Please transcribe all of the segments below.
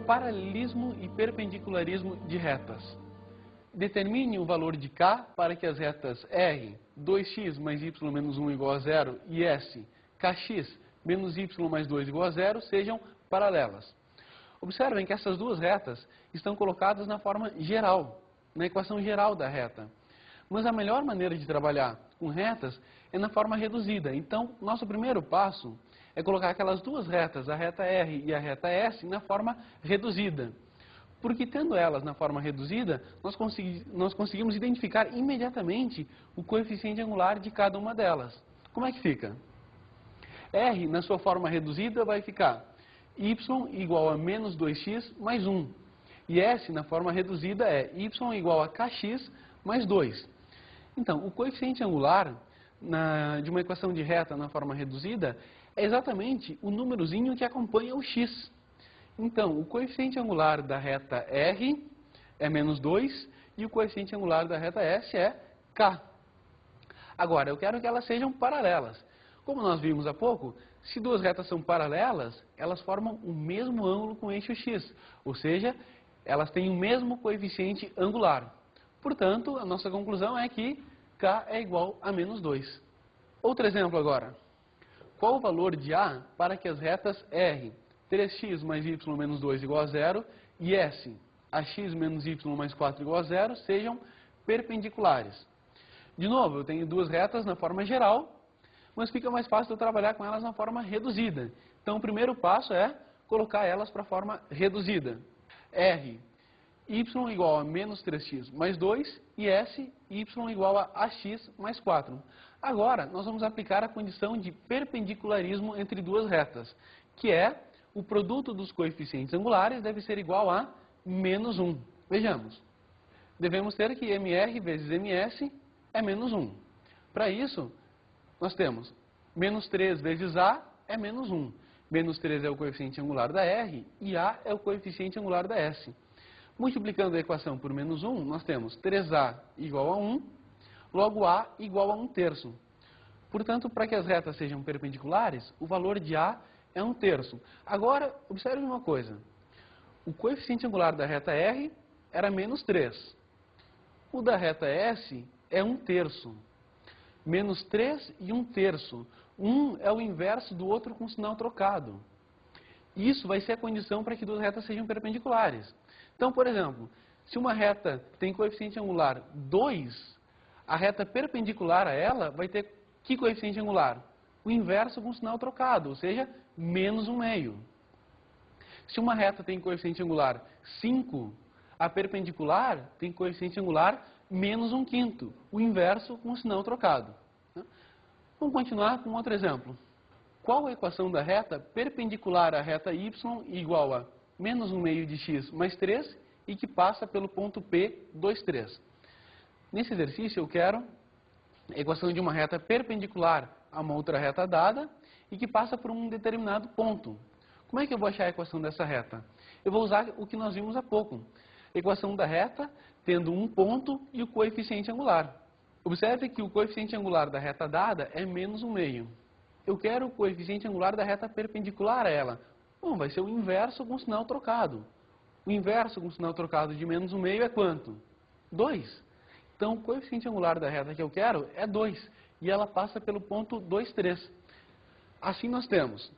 Paralelismo e perpendicularismo de retas. Determine o valor de k para que as retas R, 2x mais y menos 1 igual a 0 e S, kx menos y mais 2 igual a 0 sejam paralelas. Observem que essas duas retas estão colocadas na forma geral, na equação geral da reta. Mas a melhor maneira de trabalhar com retas é na forma reduzida. Então, nosso primeiro passo é colocar aquelas duas retas, a reta R e a reta S, na forma reduzida. Porque tendo elas na forma reduzida, nós conseguimos identificar imediatamente o coeficiente angular de cada uma delas. Como é que fica? R, na sua forma reduzida, vai ficar y igual a menos 2x mais 1. E S, na forma reduzida, é y igual a kx mais 2. Então, o coeficiente angular de uma equação de reta na forma reduzida é exatamente o númerozinho que acompanha o x. Então, o coeficiente angular da reta R é menos 2 e o coeficiente angular da reta S é k. Agora, eu quero que elas sejam paralelas. Como nós vimos há pouco, se duas retas são paralelas, elas formam o mesmo ângulo com o eixo x, ou seja, elas têm o mesmo coeficiente angular. Portanto, a nossa conclusão é que k é igual a menos 2. Outro exemplo agora. Qual o valor de A para que as retas R, 3x mais y menos 2 igual a 0, e S, ax menos y mais 4 igual a 0, sejam perpendiculares? De novo, eu tenho duas retas na forma geral, mas fica mais fácil eu trabalhar com elas na forma reduzida. Então, o primeiro passo é colocar elas para a forma reduzida. R, y igual a menos 3x mais 2 e S, y igual a ax mais 4. Agora, nós vamos aplicar a condição de perpendicularismo entre duas retas, que é o produto dos coeficientes angulares deve ser igual a menos 1. Vejamos. Devemos ter que MR vezes MS é menos 1. Para isso, nós temos menos 3 vezes A é menos 1. Menos 3 é o coeficiente angular da R e A é o coeficiente angular da S. Multiplicando a equação por menos 1, nós temos 3A igual a 1, logo A igual a 1/3. Portanto, para que as retas sejam perpendiculares, o valor de A é 1/3. Agora, observe uma coisa. O coeficiente angular da reta R era menos 3. O da reta S é 1/3. Menos 3 e 1/3. 1 é o inverso do outro com sinal trocado. Isso vai ser a condição para que duas retas sejam perpendiculares. Então, por exemplo, se uma reta tem coeficiente angular 2, a reta perpendicular a ela vai ter que coeficiente angular? O inverso com sinal trocado, ou seja, menos 1/2. Se uma reta tem coeficiente angular 5, a perpendicular tem coeficiente angular menos 1/5, o inverso com sinal trocado. Vamos continuar com outro exemplo. Qual a equação da reta perpendicular à reta y igual a menos 1/2 de x mais 3 e que passa pelo ponto P, 2, 3? Nesse exercício eu quero a equação de uma reta perpendicular a uma outra reta dada e que passa por um determinado ponto. Como é que eu vou achar a equação dessa reta? Eu vou usar o que nós vimos há pouco. Equação da reta tendo um ponto e o coeficiente angular. Observe que o coeficiente angular da reta dada é menos 1/2. Eu quero o coeficiente angular da reta perpendicular a ela. Bom, vai ser o inverso com sinal trocado. O inverso com sinal trocado de menos 1/2 é quanto? 2. Então, o coeficiente angular da reta que eu quero é 2. E ela passa pelo ponto 2, 3. Assim nós temos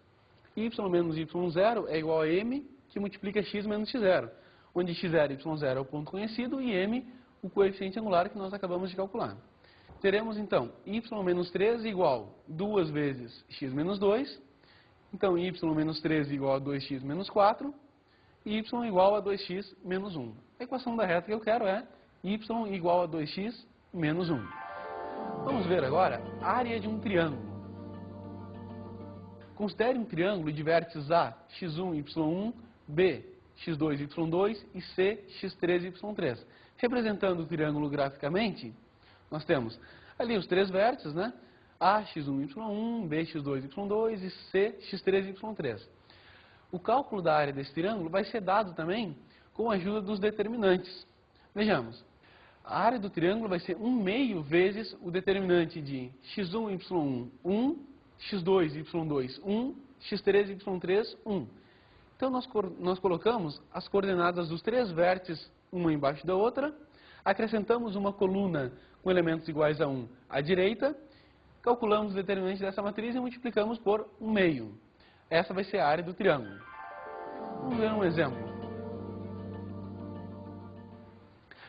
y menos y0 é igual a m, que multiplica x menos x0. Onde x0 e y0 é o ponto conhecido e m, o coeficiente angular que nós acabamos de calcular. Teremos, então, y menos 3 igual a 2 vezes x menos 2. Então, y menos 3 igual a 2x menos 4. E y igual a 2x menos 1. A equação da reta que eu quero é y igual a 2x menos 1. Vamos ver agora a área de um triângulo. Considere um triângulo de vértices A, x1, y1, B, x2, y2 e C, x3, y3. Representando o triângulo graficamente, nós temos ali os três vértices, né? A, x1, y1, B, x2, y2 e C, x3, y3. O cálculo da área desse triângulo vai ser dado também com a ajuda dos determinantes. Vejamos, a área do triângulo vai ser 1/2 vezes o determinante de x1, y1, 1, x2, y2, 1, x3, y3, 1. Então, nós colocamos as coordenadas dos três vértices, uma embaixo da outra, acrescentamos uma coluna com elementos iguais a 1 à direita, calculamos o determinante dessa matriz e multiplicamos por 1/2. Essa vai ser a área do triângulo. Vamos ver um exemplo.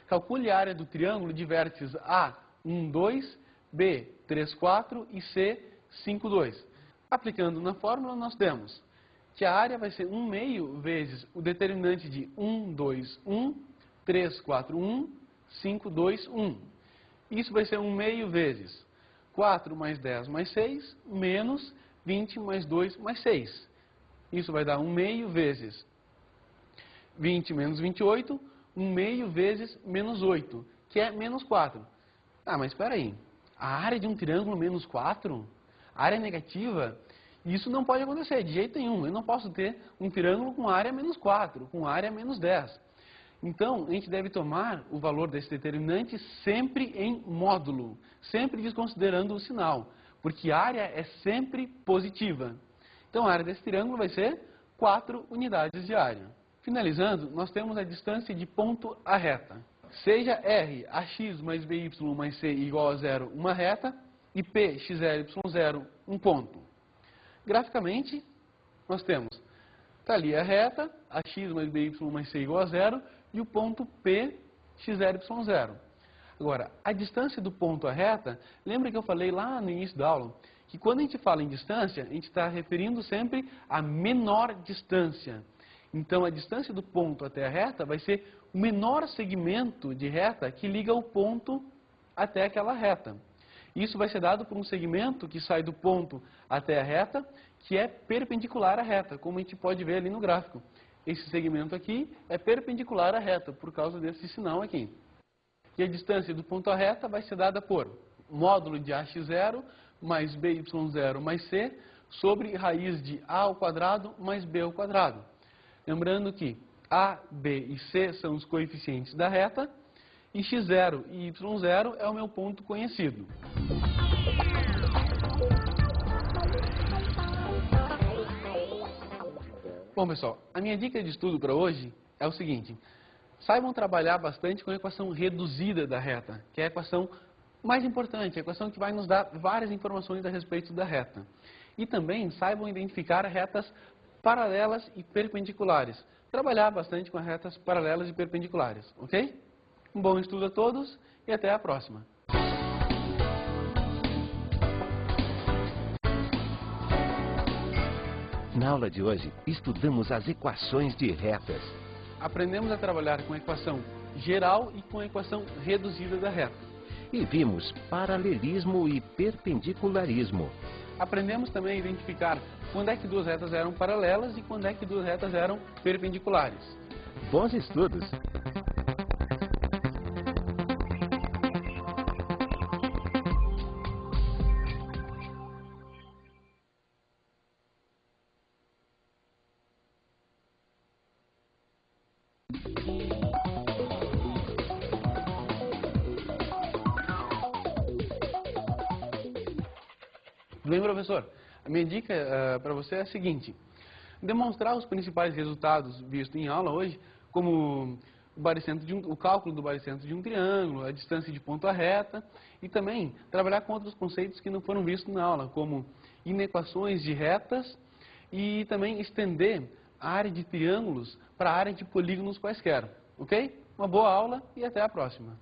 Calcule a área do triângulo de vértices A, 1, 2, B, 3, 4 e C, 5, 2. Aplicando na fórmula, nós temos que a área vai ser 1/2 vezes o determinante de 1, 2, 1, 3, 4, 1, 5, 2, 1. Isso vai ser 1/2 vezes 4 mais 10 mais 6, menos 20 mais 2 mais 6. Isso vai dar 1/2 vezes 20 menos 28, 1/2 vezes menos 8, que é menos 4. Ah, mas espera aí. A área de um triângulo menos 4? Área negativa? Isso não pode acontecer de jeito nenhum. Eu não posso ter um triângulo com área menos 4, com área menos 10. Então, a gente deve tomar o valor desse determinante sempre em módulo, sempre desconsiderando o sinal, porque a área é sempre positiva. Então, a área desse triângulo vai ser 4 unidades de área. Finalizando, nós temos a distância de ponto à reta. Seja R, AX mais BY mais C igual a 0, uma reta, e P, XLY0, um ponto. Graficamente, nós temos, está ali a reta, AX mais BY mais C igual a 0, e o ponto P, XLY0. Agora, a distância do ponto à reta, lembra que eu falei lá no início da aula, que quando a gente fala em distância, a gente está referindo sempre à menor distância. Então, a distância do ponto até a reta vai ser o menor segmento de reta que liga o ponto até aquela reta. Isso vai ser dado por um segmento que sai do ponto até a reta, que é perpendicular à reta, como a gente pode ver ali no gráfico. Esse segmento aqui é perpendicular à reta, por causa desse sinal aqui. E a distância do ponto à reta vai ser dada por módulo de AX0 mais BY0 mais C sobre raiz de A ao quadrado mais B ao quadrado. Lembrando que A, B e C são os coeficientes da reta e x0 e y0 é o meu ponto conhecido. Bom, pessoal, a minha dica de estudo para hoje é o seguinte. Saibam trabalhar bastante com a equação reduzida da reta, que é a equação mais importante, a equação que vai nos dar várias informações a respeito da reta. E também saibam identificar retas paralelas e perpendiculares. Trabalhar bastante com as retas paralelas e perpendiculares, ok? Um bom estudo a todos e até a próxima. Na aula de hoje, estudamos as equações de retas. Aprendemos a trabalhar com a equação geral e com a equação reduzida da reta. E vimos paralelismo e perpendicularismo. Aprendemos também a identificar quando é que duas retas eram paralelas e quando é que duas retas eram perpendiculares. Bons estudos! Tudo bem, professor? A minha dica para você é a seguinte. Demonstrar os principais resultados vistos em aula hoje, como o cálculo do baricentro de um triângulo, a distância de ponto à reta, e também trabalhar com outros conceitos que não foram vistos na aula, como inequações de retas e também estender a área de triângulos para a área de polígonos quaisquer. Ok? Uma boa aula e até a próxima.